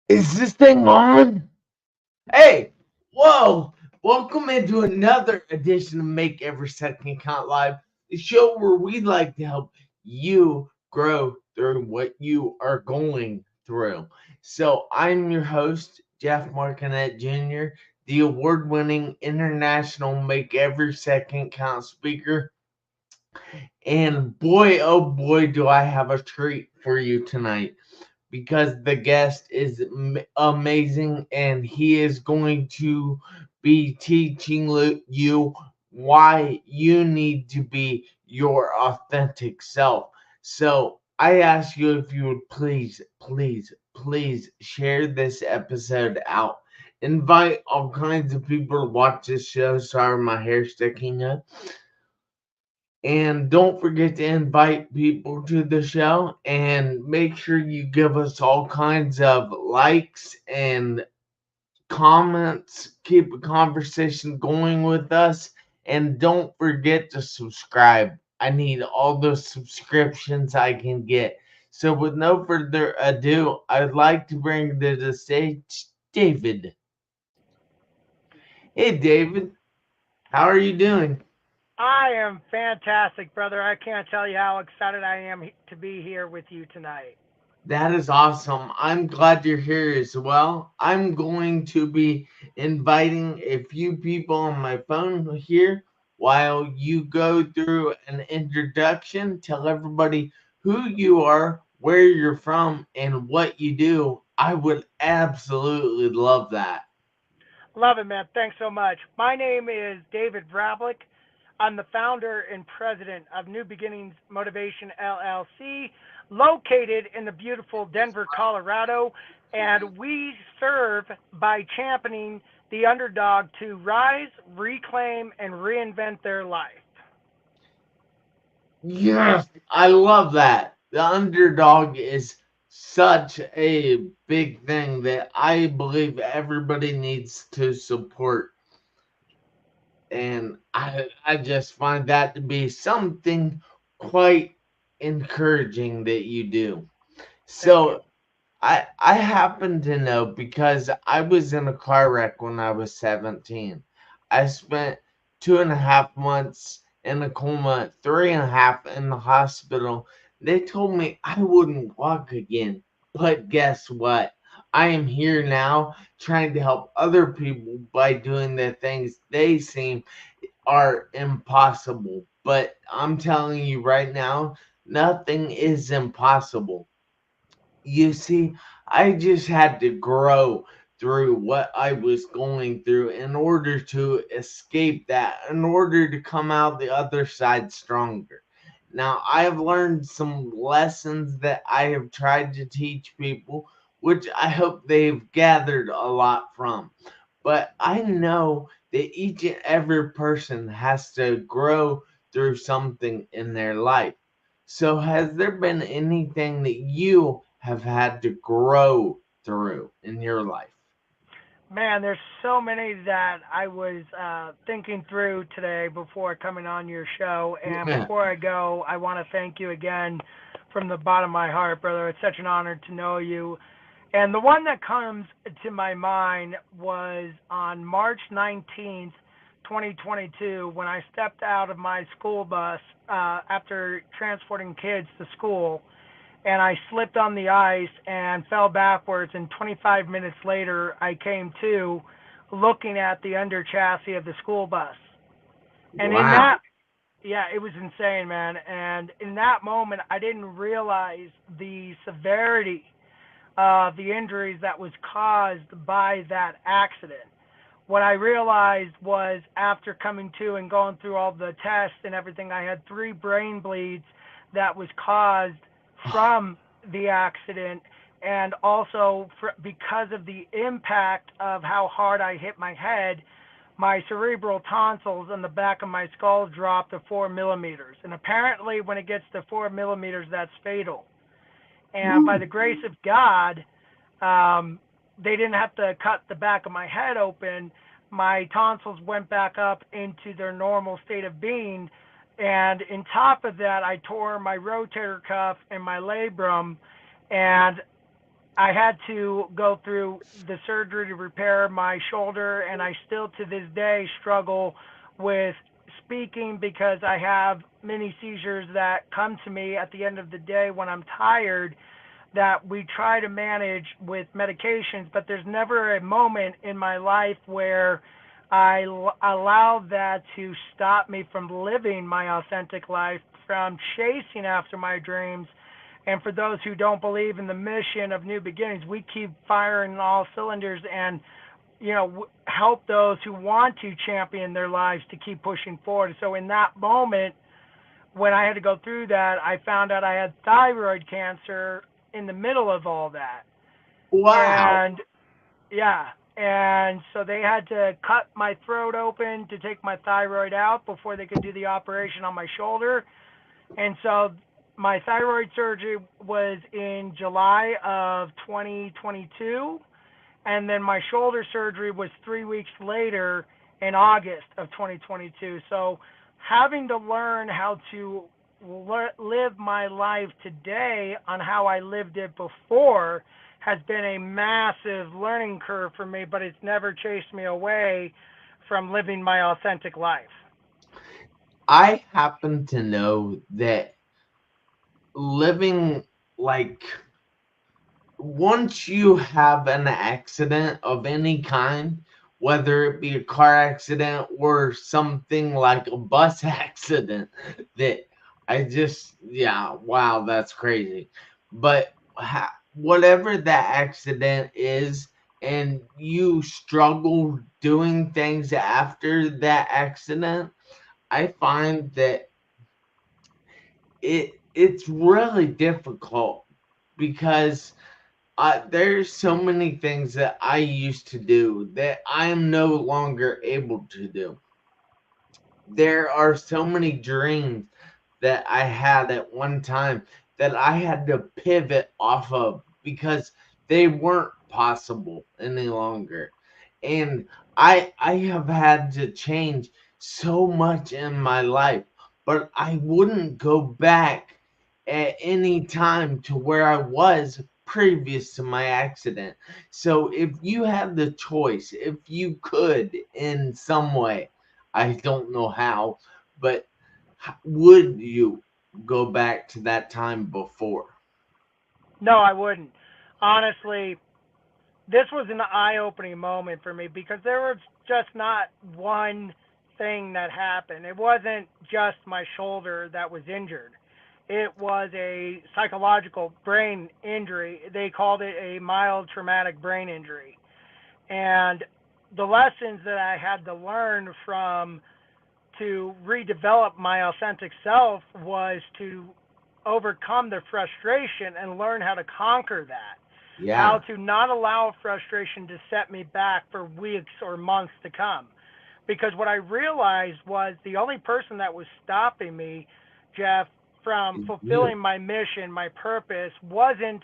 Is this thing on? Hey, whoa! Welcome into another edition of Make Every Second Count Live, the show where we like to help you grow through what you are going through. So, I'm your host, Jeff Marconette Jr., the award winning international Make Every Second Count speaker. And boy, oh boy, do I have a treat for you tonight because the guest is amazing and he is going to be teaching you why you need to be your authentic self. So I ask you if you would please share this episode out. Invite all kinds of people to watch this show. Sorry, my hair's sticking up. And don't forget to invite people to the show and make sure you give us all kinds of likes and comments. Keep a conversation going with us. And don't forget to subscribe. I need all those subscriptions I can get. So, with no further ado, I'd like to bring to the stage David. Hey, David, how are you doing? I am fantastic, brother. I can't tell you how excited I am to be here with you tonight. That is awesome. I'm glad you're here as well. I'm going to be inviting a few people on my phone here while you go through an introduction. Tell everybody who you are, where you're from, and what you do. I would absolutely love that. Love it, man. Thanks so much. My name is David Vrablik. I'm the founder and president of New Beginnings Motivation LLC, located in the beautiful Denver, Colorado. And we serve by championing the underdog to rise, reclaim, and reinvent their life. Yes, I love that. The underdog is such a big thing that I believe everybody needs to support. And I just find that to be something quite encouraging that you do. Thank you. So I happen to know because I was in a car wreck when I was 17. I spent 2.5 months in a coma, 3.5 in the hospital. They told me I wouldn't walk again. But guess what? I am here now trying to help other people by doing the things they seem are impossible. But I'm telling you right now, nothing is impossible. You see, I just had to grow through what I was going through in order to escape that, in order to come out the other side stronger. Now, I have learned some lessons that I have tried to teach people, which I hope they've gathered a lot from. But I know that each and every person has to grow through something in their life. So, has there been anything that you have had to grow through in your life? Man, there's so many that I was thinking through today before coming on your show. And Yeah. before I go, I want to thank you again from the bottom of my heart, brother. It's such an honor to know you. And the one that comes to my mind was on March 19th, 2022, when I stepped out of my school bus after transporting kids to school, and I slipped on the ice and fell backwards. And 25 minutes later, I came to looking at the under chassis of the school bus. And in Wow. that, yeah, it was insane, man. And in that moment, I didn't realize the severity of the injuries that was caused by that accident. What I realized was after coming to and going through all the tests and everything, I had 3 brain bleeds that was caused from the accident, and also because of the impact of how hard I hit my head, my cerebral tonsils in the back of my skull dropped to 4 millimeters. And apparently, when it gets to 4 millimeters, that's fatal. And by the grace of God, um, they didn't have to cut the back of my head open. My tonsils went back up into their normal state of being. And on top of that, I tore my rotator cuff and my labrum. And I had to go through the surgery to repair my shoulder, and I still to this day struggle with speaking because I have many seizures that come to me at the end of the day when I'm tired that we try to manage with medications, but there's never a moment in my life where allow that to stop me from living my authentic life, from chasing after my dreams. And for those who don't believe in the mission of New Beginnings, we keep firing all cylinders and help those who want to champion their lives to keep pushing forward. So in that moment, when I had to go through that, I found out I had thyroid cancer in the middle of all that. Wow. And yeah, and so they had to cut my throat open to take my thyroid out before they could do the operation on my shoulder. And so my thyroid surgery was in July of 2022, and then my shoulder surgery was 3 weeks later in August of 2022. So having to learn how to live my life today on how I lived it before has been a massive learning curve for me, but it's never chased me away from living my authentic life. I happen to know that living like once you have an accident of any kind, whether it be a car accident or something like a bus accident, that yeah, wow, that's crazy. But whatever that accident is, and you struggle doing things after that accident, I find that it's really difficult because there's so many things that I used to do that I am no longer able to do. There are so many dreams that I had at one time that I had to pivot off of because they weren't possible any longer. And I have had to change so much in my life, but I wouldn't go back at any time to where I was previous to my accident. So if you had the choice, if you could in some way, I don't know how, but would you go back to that time before? No, I wouldn't. Honestly, this was an eye-opening moment for me because there was just not one thing that happened. It wasn't just my shoulder that was injured. It was a psychological brain injury. They called it a mild traumatic brain injury. And the lessons that I had to learn from to redevelop my authentic self was to overcome the frustration and learn how to conquer that. How Yeah, to not allow frustration to set me back for weeks or months to come. Because what I realized was the only person that was stopping me, Jeff, from is you. fulfilling my mission, my purpose, wasn't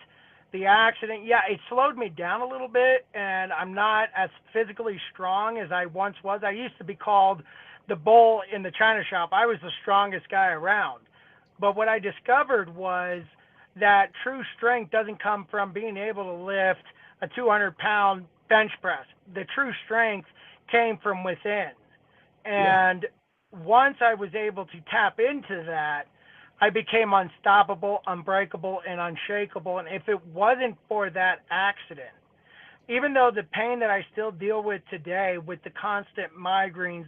the accident. Yeah, it slowed me down a little bit, and I'm not as physically strong as I once was. I used to be called the bull in the china shop. I was the strongest guy around. But what I discovered was that true strength doesn't come from being able to lift a 200-pound bench press. The true strength came from within. Yeah, And once I was able to tap into that, I became unstoppable, unbreakable, and unshakable. And if it wasn't for that accident, even though the pain that I still deal with today with the constant migraines,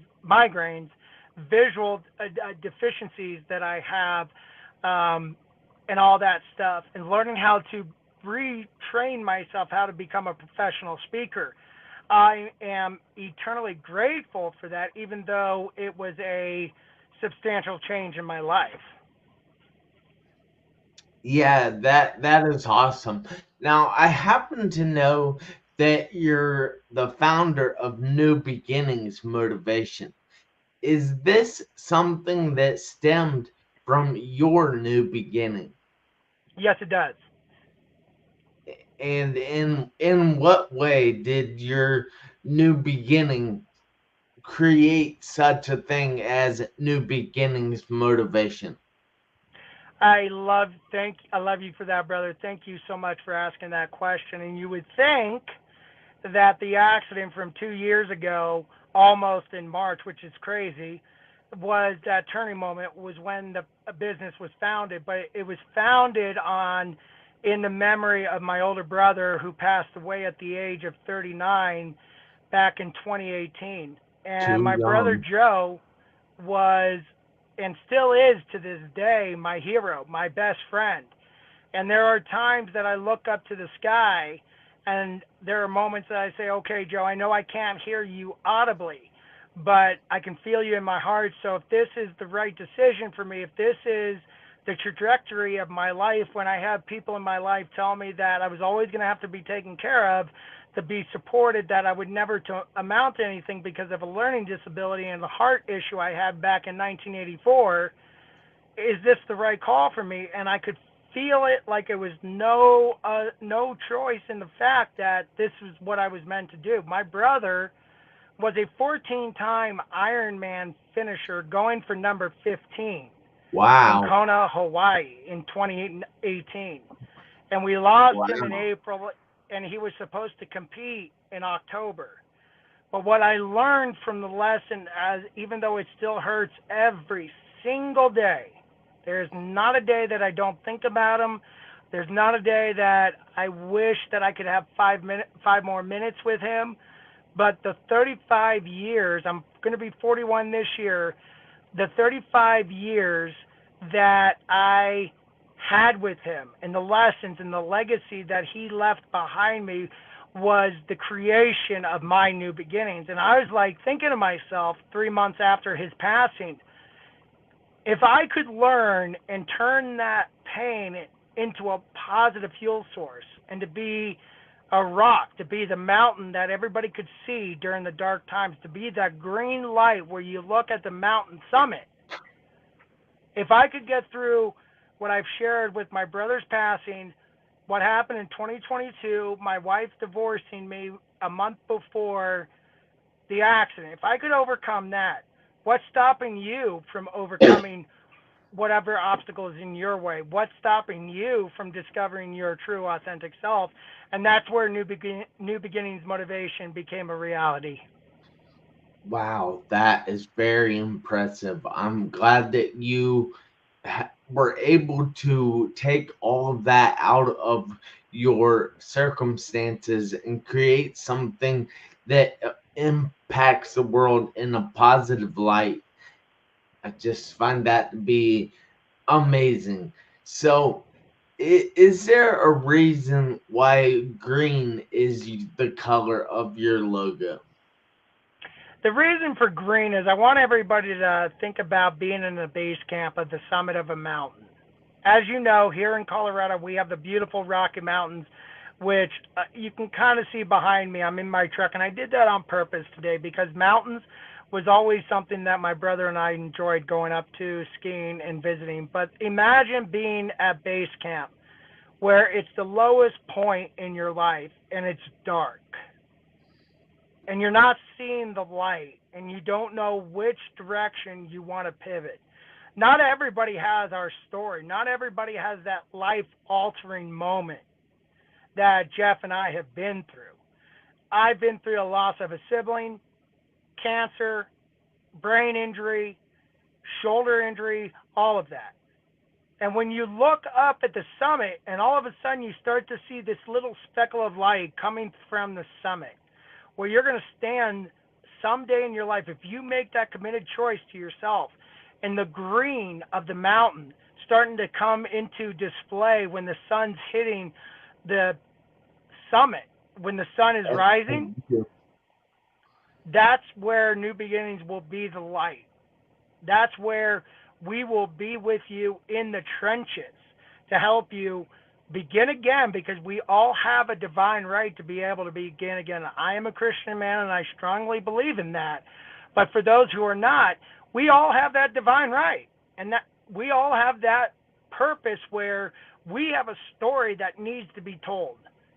visual deficiencies that I have, and all that stuff, and learning how to retrain myself how to become a professional speaker. I am eternally grateful for that, even though it was a substantial change in my life. yeah, that is awesome. Now, I happen to know that you're the founder of New Beginnings Motivation. Is this something that stemmed from your new beginning? Yes, it does. And in what way did your new beginning create such a thing as New Beginnings Motivation? I love you for that, brother. Thank you so much for asking that question. And you would think that the accident from 2 years ago, almost in March, which is crazy, was that turning moment, was when the business was founded. But it was founded on in the memory of my older brother who passed away at the age of 39 back in 2018. And Too my brother young. Joe was and still is to this day my hero, my best friend. And there are times that I look up to the sky, and there are moments that I say, okay, Joe, I know I can't hear you audibly, but I can feel you in my heart. So if this is the right decision for me, if this is the trajectory of my life, when I have people in my life tell me that I was always going to have to be taken care of, to be supported, that I would never to amount to anything because of a learning disability and the heart issue I had back in 1984, is this the right call for me? And I could feel it like it was no choice in the fact that this was what I was meant to do. My brother was a 14-time Ironman finisher, going for number 15 in Wow. Kona, Hawaii in 2018. And we lost him in Wow. April, and he was supposed to compete in October. But what I learned from the lesson, as even though it still hurts every single day, there's not a day that I don't think about him. There's not a day that I wish that I could have 5 more minutes with him. But the 35 years, I'm going to be 41 this year, the 35 years that I had with him and the lessons and the legacy that he left behind me was the creation of my new beginnings. And I was like thinking to myself 3 months after his passing, if I could learn and turn that pain into a positive fuel source and to be a rock, to be the mountain that everybody could see during the dark times, to be that green light where you look at the mountain summit. If I could get through what I've shared with my brother's passing, what happened in 2022, my wife divorcing me a month before the accident, if I could overcome that, what's stopping you from overcoming whatever obstacle is in your way? What's stopping you from discovering your true, authentic self? And that's where New Beginnings motivation became a reality. Wow, that is very impressive. I'm glad that you were able to take all of that out of your circumstances and create something that impacts the world in a positive light. I just find that to be amazing. So, is there a reason why green is the color of your logo? The reason for green is I want everybody to think about being in the base camp at the summit of a mountain. As you know, here in Colorado, we have the beautiful Rocky Mountains, which you can kind of see behind me. I'm in my truck, and I did that on purpose today because mountains was always something that my brother and I enjoyed going up to, skiing and visiting. But imagine being at base camp where it's the lowest point in your life and it's dark and you're not seeing the light and you don't know which direction you want to pivot. Not everybody has our story. Not everybody has that life altering moment that Jeff and I have been through. I've been through a loss of a sibling, cancer, brain injury, shoulder injury, all of that. And when you look up at the summit and all of a sudden you start to see this little speckle of light coming from the summit, where you're going to stand someday in your life, if you make that committed choice to yourself, and the green of the mountain starting to come into display when the sun's hitting the summit, when the sun is rising, that's where New Beginnings will be the light. That's where we will be with you in the trenches to help you begin again, because we all have a divine right to be able to begin again. I am a Christian man and I strongly believe in that. But for those who are not, we all have that divine right. And that we all have that purpose where we have a story that needs to be told.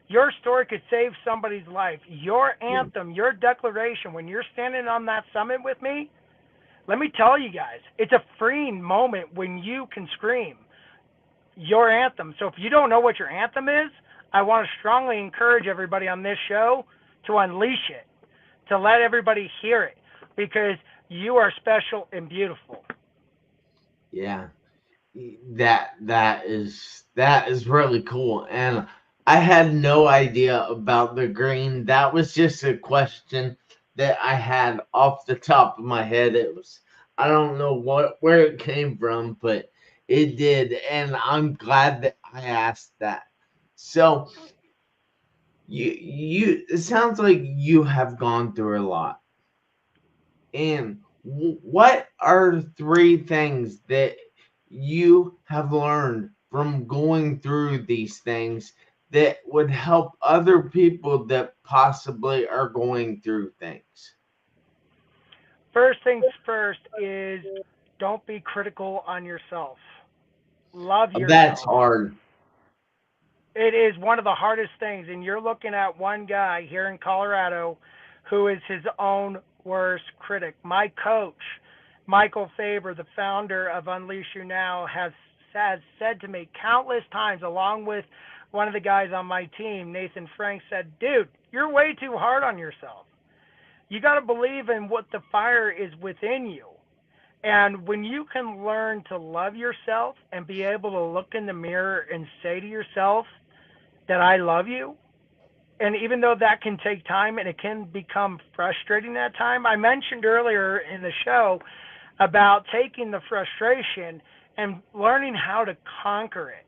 Your story could save somebody's life. Your anthem, your declaration, when you're standing on that summit with me, let me tell you guys, it's a freeing moment when you can scream. your anthem. So if you don't know what your anthem is, I want to strongly encourage everybody on this show to unleash it, to let everybody hear it, because you are special and beautiful. Yeah. That is really cool, and I had no idea about the green. That was just a question that I had off the top of my head. It was, I don't know where it came from, but it did, and I'm glad that I asked that. So you it sounds like you have gone through a lot. And what are three things that you have learned from going through these things that would help other people that possibly are going through things? First things first is don't be critical on yourself. Love That's yourself. hard. It is one of the hardest things, and you're looking at one guy here in Colorado who is his own worst critic. My coach, Michael Faber, the founder of Unleash You Now, has said to me countless times, along with one of the guys on my team, Nathan Frank, said, "Dude, you're way too hard on yourself. You got to believe in what the fire is within you." And when you can learn to love yourself and be able to look in the mirror and say to yourself that I love you, and even though that can take time and it can become frustrating at time, I mentioned earlier in the show about taking the frustration and learning how to conquer it,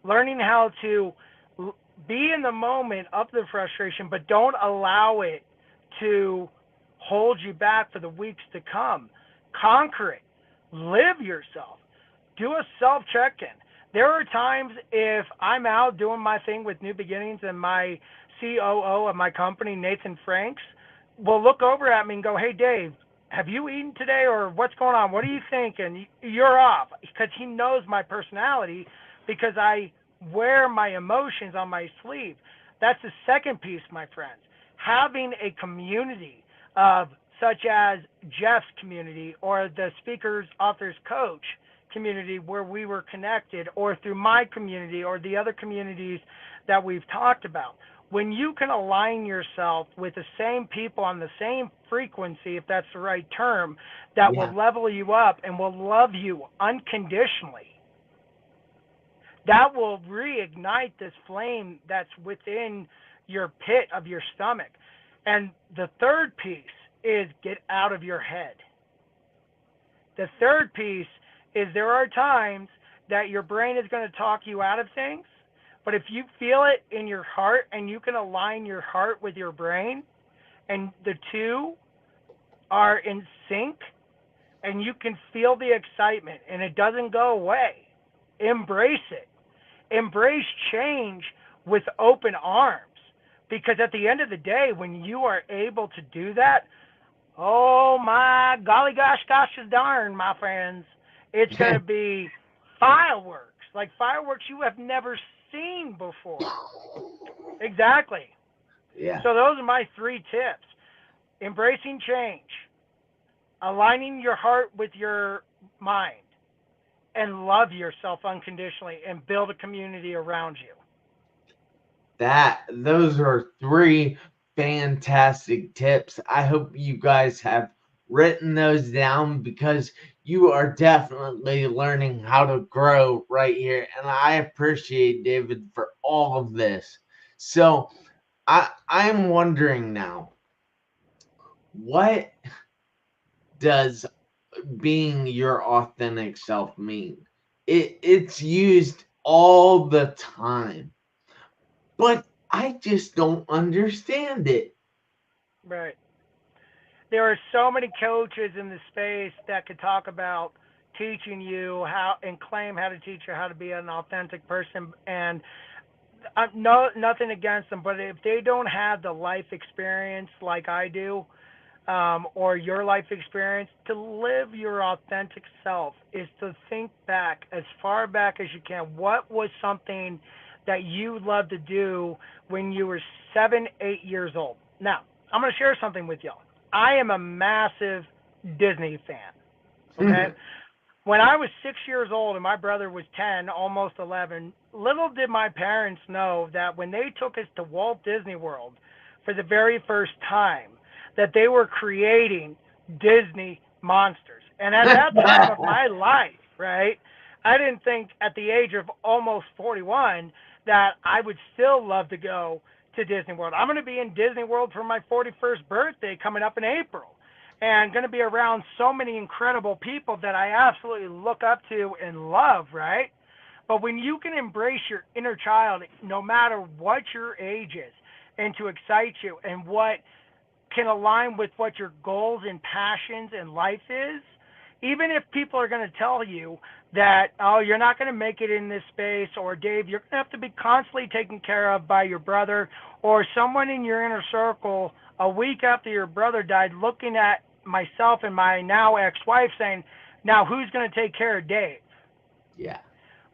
learning how to be in the moment of the frustration, but don't allow it to hold you back for the weeks to come. Conquer it. Live yourself. Do a self check in. There are times if I'm out doing my thing with New Beginnings and my COO of my company, Nathan Franks, will look over at me and go, "Hey, Dave, have you eaten today or what's going on? What do you think?" And you're off because he knows my personality because I wear my emotions on my sleeve. That's the second piece, my friends. Having a community of such as Jeff's community or the speakers, authors, coach community where we were connected, or through my community or the other communities that we've talked about. When you can align yourself with the same people on the same frequency, if that's the right term, that will Yeah. level you up and will love you unconditionally, that will reignite this flame that's within your pit of your stomach. And the third piece is get out of your head. The third piece is there are times that your brain is going to talk you out of things, but if you feel it in your heart and you can align your heart with your brain and the two are in sync and you can feel the excitement and it doesn't go away, embrace it. Embrace change with open arms. Because at the end of the day, when you are able to do that, oh my golly gosh is darn, my friends, it's going to be fireworks. Like fireworks you have never seen before. Exactly. Yeah. So those are my three tips. Embracing change, aligning your heart with your mind, and love yourself unconditionally and build a community around you. Those are three fantastic tips. I hope you guys have written those down because you are definitely learning how to grow right here. And I appreciate David for all of this. So I'm wondering now, what does being your authentic self mean? It's used all the time, but I just don't understand it. Right. There are so many coaches in the space that could talk about teaching you how and claim how to teach you how to be an authentic person. And no, nothing against them, but if they don't have the life experience like I do, or your life experience, to live your authentic self is to think back as far back as you can. What was something that you loved to do when you were 7, 8 years old? Now, I'm going to share something with y'all. I am a massive Disney fan. Okay, When I was 6 years old and my brother was 10, almost 11, little did my parents know that when they took us to Walt Disney World for the very first time, that they were creating Disney monsters. And at that time of my life, right, I didn't think at the age of almost 41 that I would still love to go to Disney World. I'm going to be in Disney World for my 41st birthday coming up in April, and going to be around so many incredible people that I absolutely look up to and love, right? But when you can embrace your inner child, no matter what your age is, and to excite you and what can align with what your goals and passions in life is, even if people are going to tell you that, oh, you're not going to make it in this space, or Dave, you're going to have to be constantly taken care of by your brother, or someone in your inner circle a week after your brother died looking at myself and my now ex-wife saying, now who's going to take care of Dave? Yeah.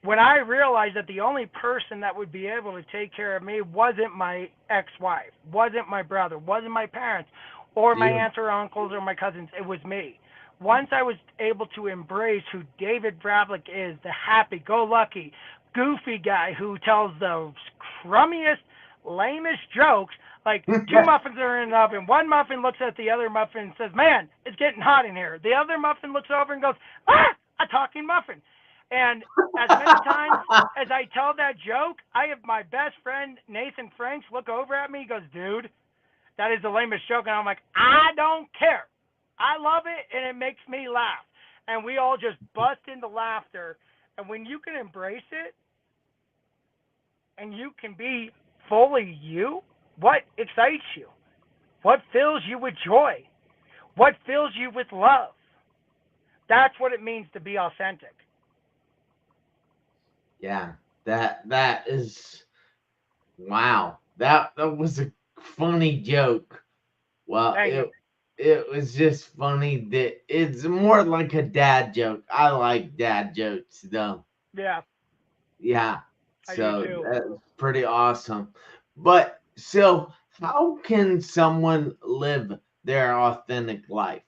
When I realized that the only person that would be able to take care of me wasn't my ex-wife, wasn't my brother, wasn't my parents, or my Yeah. aunts or uncles or my cousins, it was me. Once I was able to embrace who David Vrablik is, the happy-go-lucky, goofy guy who tells the crummiest, lamest jokes, like two muffins are in the oven. One muffin looks at the other muffin and says, man, it's getting hot in here. The other muffin looks over and goes, ah, a talking muffin. And as many times as I tell that joke, I have my best friend, Nathan Franks, look over at me. He goes, dude, that is the lamest joke. And I'm like, I don't care. I love it, and it makes me laugh. And we all just bust into laughter. And when you can embrace it and you can be fully you, what excites you? What fills you with joy? What fills you with love? That's what it means to be authentic. Yeah. That is wow. That was a funny joke. Well, Thank you. it was just funny that it's more like a dad joke. I like dad jokes though. Yeah, Yeah. I do So too. that's pretty awesome. But so how can someone live their authentic life?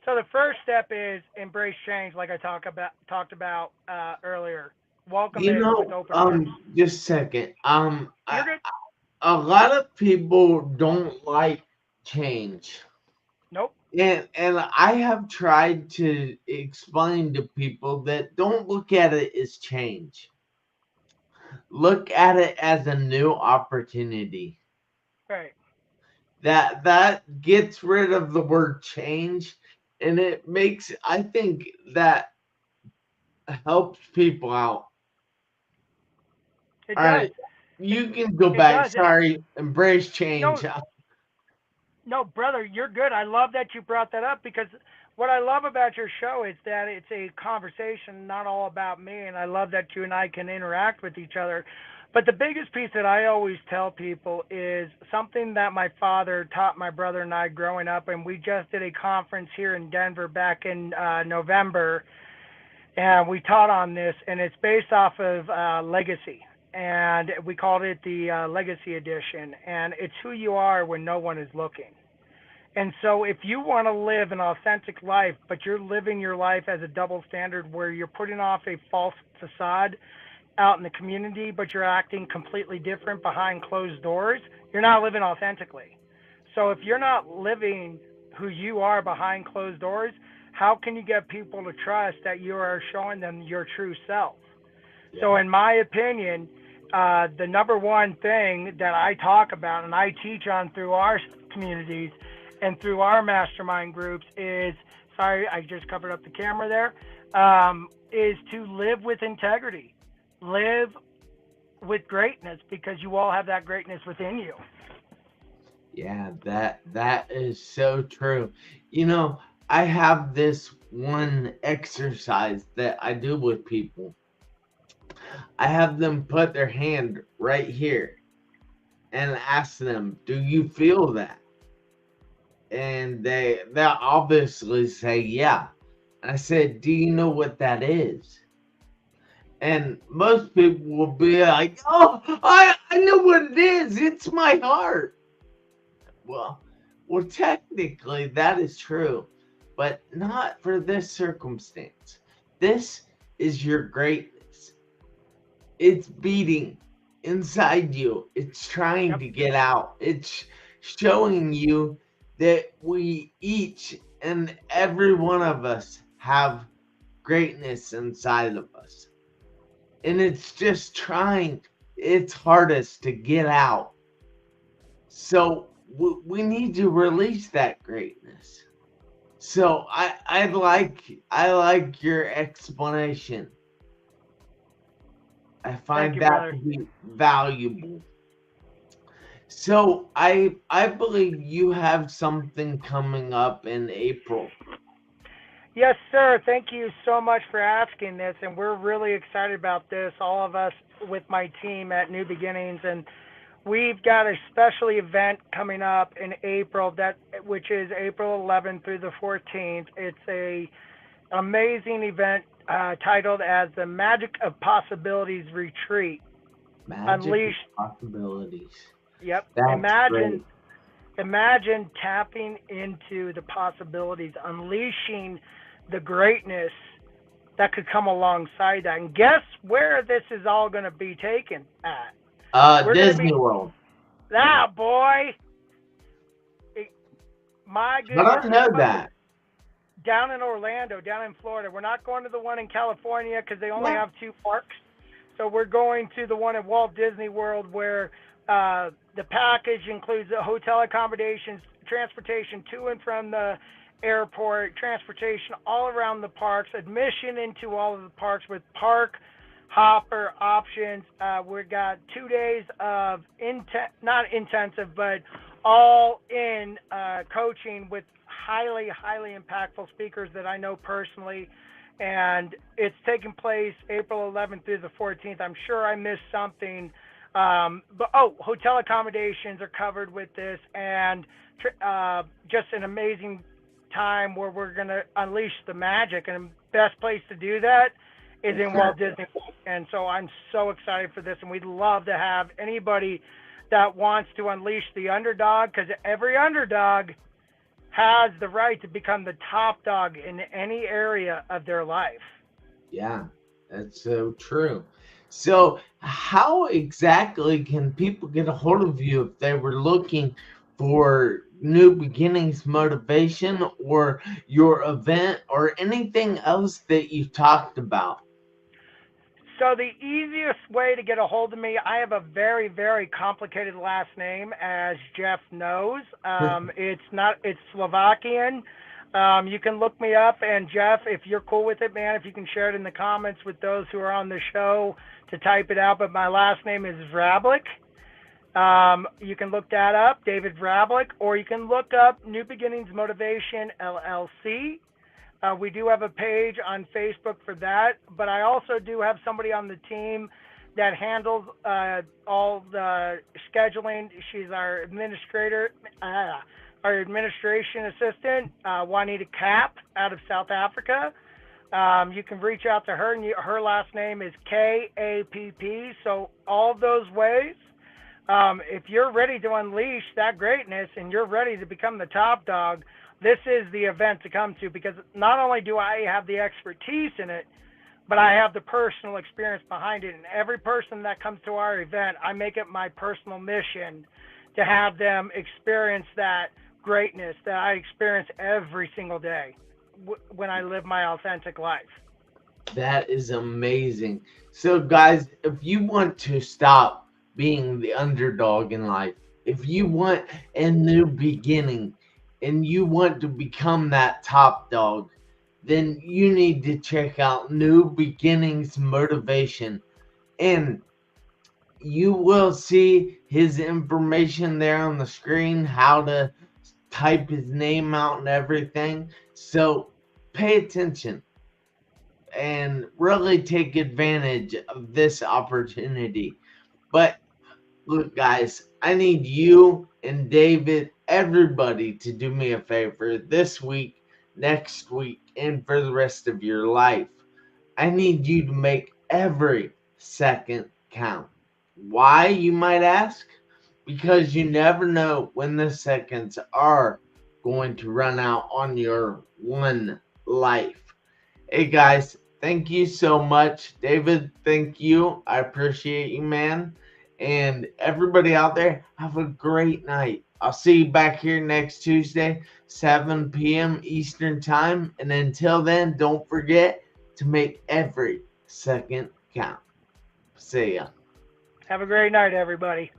So the first step is embrace change, like I talked about earlier. Welcome You it with know, open arms. just a second. You're good. A lot of people don't like change. Nope. And I have tried to explain to people that don't look at it as change. Look at it as a new opportunity. Right. That gets rid of the word change, and it makes, I think that helps people out. It All does. right, It you can go it back. does. And Sorry, embrace no, change. no, brother, you're good. I love that you brought that up because what I love about your show is that it's a conversation, not all about me. And I love that you and I can interact with each other. But the biggest piece that I always tell people is something that my father taught my brother and I growing up. And we just did a conference here in Denver back in November, and we taught on this, and it's based off of legacy. And we called it the Legacy Edition. And it's who you are when no one is looking. And so if you want to live an authentic life, but you're living your life as a double standard where you're putting off a false facade out in the community, but you're acting completely different behind closed doors, you're not living authentically. So if you're not living who you are behind closed doors, how can you get people to trust that you are showing them your true self? So, Yeah. in my opinion, the number one thing that I talk about and I teach on through our communities and through our mastermind groups is, sorry, I just covered up the camera there, is to live with integrity, live with greatness, because you all have that greatness within you. Yeah, that is so true. You know, I have this one exercise that I do with people. I have them put their hand right here and ask them, "Do you feel that?" And they obviously say, "Yeah." And I said, "Do you know what that is?" And most people will be like, "Oh, I know what it is. It's my heart." Well, well, technically that is true, but not for this circumstance. This is your greatness. It's beating inside you. It's trying Yep. to get out. It's showing you that we each and every one of us have greatness inside of us. And it's just trying its hardest to get out. So we need to release that greatness. So I like your explanation. I Thank find you, that brother. to be valuable. So I believe you have something coming up in April. Yes, sir. Thank you so much for asking this, and we're really excited about this. All of us with my team at New Beginnings, and we've got a special event coming up in April which is April 11th through the 14th. It's a amazing event titled as the Magic of Possibilities Retreat. Magic of Unleash. possibilities. Yep. That's great. Imagine tapping into the possibilities, unleashing the greatness that could come alongside that. And guess where this is all going to be taken at? We're going to Disney be, World. boy. It, my But goodness. I know that. Down in Orlando, down in Florida. We're not going to the one in California because they only Yeah. have two parks. So we're going to the one at Walt Disney World where the package includes the hotel accommodations, transportation to and from the airport, transportation all around the parks, admission into all of the parks with park hopper options. We've got 2 days of not intensive, but all in coaching with highly impactful speakers that I know personally. And it's taking place April 11th through the 14th. I'm sure I missed something. Hotel accommodations are covered with this, and just an amazing time where we're going to unleash the magic. And the best place to do that is in Walt Disney. And so I'm so excited for this, and we'd love to have anybody that wants to unleash the underdog, because every underdog has the right to become the top dog in any area of their life. Yeah, that's so true. So, how exactly can people get a hold of you if they were looking for New Beginnings motivation or your event or anything else that you talked about? So the easiest way to get a hold of me, I have a very complicated last name, as Jeff knows. It's Slovakian. You can look me up, and Jeff, if you're cool with it, man, if you can share it in the comments with those who are on the show to type it out. But my last name is Vrablik. You can look that up, David Vrablik, or you can look up New Beginnings Motivation LLC. We do have a page on Facebook for that, but I also do have somebody on the team that handles all the scheduling. She's our our administration assistant, Juanita Cap, out of South Africa. You can reach out to her, and her last name is Kapp. So all of those ways, if you're ready to unleash that greatness and you're ready to become the top dog, this is the event to come to, because not only do I have the expertise in it, but I have the personal experience behind it. And every person that comes to our event, I make it my personal mission to have them experience that greatness that I experience every single day when I live my authentic life. That is amazing. So, guys, if you want to stop being the underdog in life, if you want a new beginning and you want to become that top dog, then you need to check out New Beginnings Motivation. And you will see his information there on the screen, how to type his name out and everything. So pay attention and really take advantage of this opportunity. But look, guys, I need you and David, everybody, to do me a favor this week, next week, and for the rest of your life. I need you to make every second count. Why, you might ask? Because you never know when the seconds are going to run out on your one life. Hey guys, thank you so much. David, thank you. I appreciate you, man. And everybody out there, have a great night. I'll see you back here next Tuesday, 7 p.m. Eastern Time. And until then, don't forget to make every second count. See ya. Have a great night, everybody.